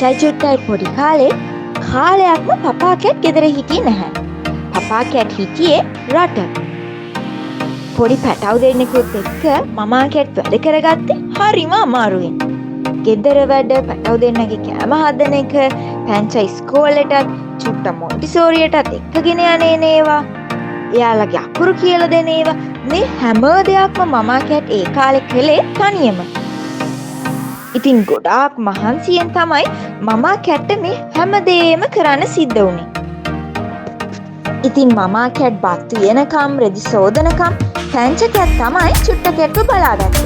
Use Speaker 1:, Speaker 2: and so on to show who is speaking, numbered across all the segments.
Speaker 1: පැංචයි චුට්ටයි පොඩි කාලයක්ම පපා කැට් ගෙදර හිටියේ නැහැ. පපා කැට් හිටියේ රට. පොඩි පැටව් දෙන්නෙකුත් එක්ක මමා කැට් වැඩ කරගත්තේ හරිම අමාරුවෙන්. ගෙදර වැඩ, පැටව් දෙන්නගේ කෑම හදන එක, පැංචයි ඉස්කෝලේටත් චුට්ට මොන්ටිසෝරියටත් එක්කගෙන යන්නේ ඒවා. එයාලගේ අකුරු කියලා දෙන ඒවා, මේ හැම දෙයක්ම මමා කැට් ඒ කාලේ කළේ තනියම. ඉතින් ගොඩාක් මහන්සියෙන් තමයි මමා කැට්ට මේ හැමදේම කරන්න සිද්ධ වුණේ. ඉතින් මමා කැට් බත් වියනකම්, රෙදි සෝදනකම් පැංච කැට් තමයි චුට්ට කැට්ව බලාගත්තේ.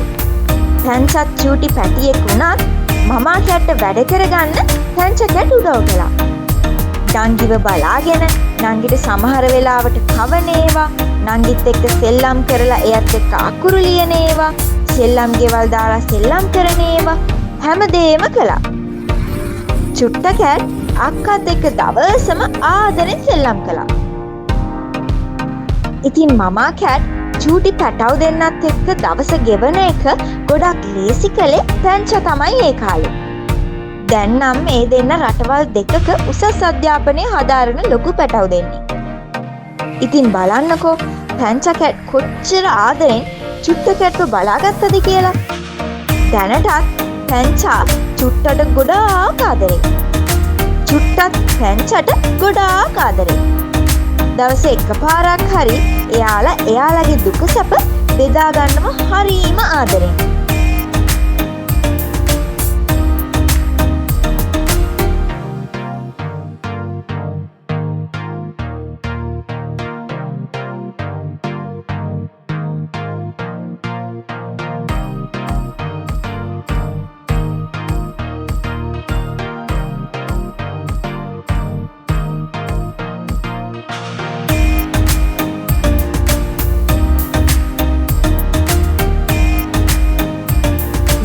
Speaker 1: පැංචත් චූටි පැටියෙක් වුණත් මමා කැට්ට වැඩ කරගන්න පැංච කැට් උදව් කළා. නංගිව බලාගෙන, නංගිට සමහර වෙලාවට කවන ඒවා, නංගිත් එක්ක සෙල්ලම් කරලා එයත් එක්ක අකුරු ලියන ඒවා, සෙල්ලම් ගෙවල් දාලා සෙල්ලම් කරන ඒවා හැමදේම කළා. චුට්ට කැට් අක්කත් එක්ක දවසම ආදරෙන් සෙල්ලම් කළා. ඉතින් මමා කැට් චූටි පැටව් දෙන්නත් එක්ක දවස ගෙවන එක ගොඩක් ලේසි කළේ පැංච තමයි ඒ කාලේ. දැන් නම් මේ දෙන්න රටවල් දෙකක උසස් අධ්‍යාපනය හදාරන ලොකු පැටව් දෙන්නේ. ඉතින් බලන්නකෝ පැංච කැට් කොච්චර ආදරෙන් චුට්ට කැට්ව බලාගත්තද කියලා. දැනටත් පැංචා චුට්ටට ගොඩාක් ආදරේ. චුට්ටත් පැංචට ගොඩාක් ආදරේ. දවසේ එකපාරක් හරි එයාලගේ දුක සැප බෙදා ගන්නම හරීම ආදරෙන්.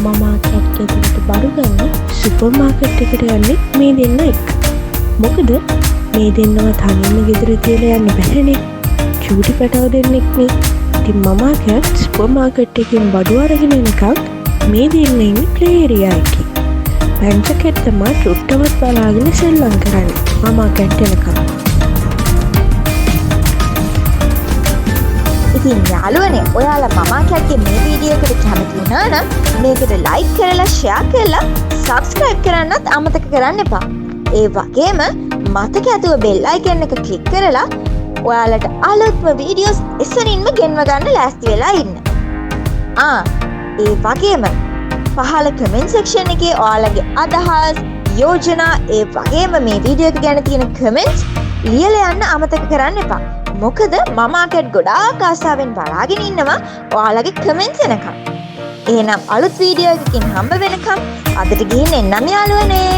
Speaker 2: මමා කැට් ගෙදරට බඩු ගන්න සුපර් මාකට් එකට යන්නේ මේ දෙන්න එක්ක. මොකද මේ දෙන්නව තනියම ගෙදර තියලා යන්න බැහැනේ. චූටි පැටව දෙන්නෙක්නේ. ඉතින් මමා කැට් සුපර් මාකට් එකෙන් බඩු අරගෙන එනකම් මේ දෙන්න ඉන්නේ ප්ලේ ඒරියා එකේ. පැංච කැට් තමයි චුට්ටවත් බලාගෙන සෙල්ලම් කරන්නේ මමා කැට් එනකම්.
Speaker 1: ඉතින් යාළුවනේ, ඔයාලා මමා කැට්ගේ මේ වීඩියෝ එකට කැමති වුණා නම් මේකට ලයික් කරලා, ෂෙයා කරලා, සබ්ස්ක්‍රයිබ් කරන්නත් අමතක කරන්න එපා. ඒ වගේම මතක ඇතුව බෙල් අයිකන් එක ක්ලික් කරලා ඔයාලට අලුත්ම වීඩියෝස් එසනින්ම ගෙන්ව ගන්න ලෑස්ති වෙලා ඉන්න. ඒ වගේම පහළ කමෙන්ට් සෙක්ෂන් එකේ ඔයාලගේ අදහස්, යෝජනා, ඒ වගේම මේ වීඩියෝ එක ගැන තියෙන කමෙන්ට්ස් ලියලා යන්න අමතක කරන්න එපා. මොකද මමා කැට් ගොඩාක් ආසාවෙන් බලාගෙන ඉන්නවා ඔයාලගේ කමෙන්ට්ස් එනකම්. එහෙනම් අලුත් වීඩියෝ එකකින් හම්බ වෙනකම් අදට ගිහින් එන්නම් යාළුවනේ.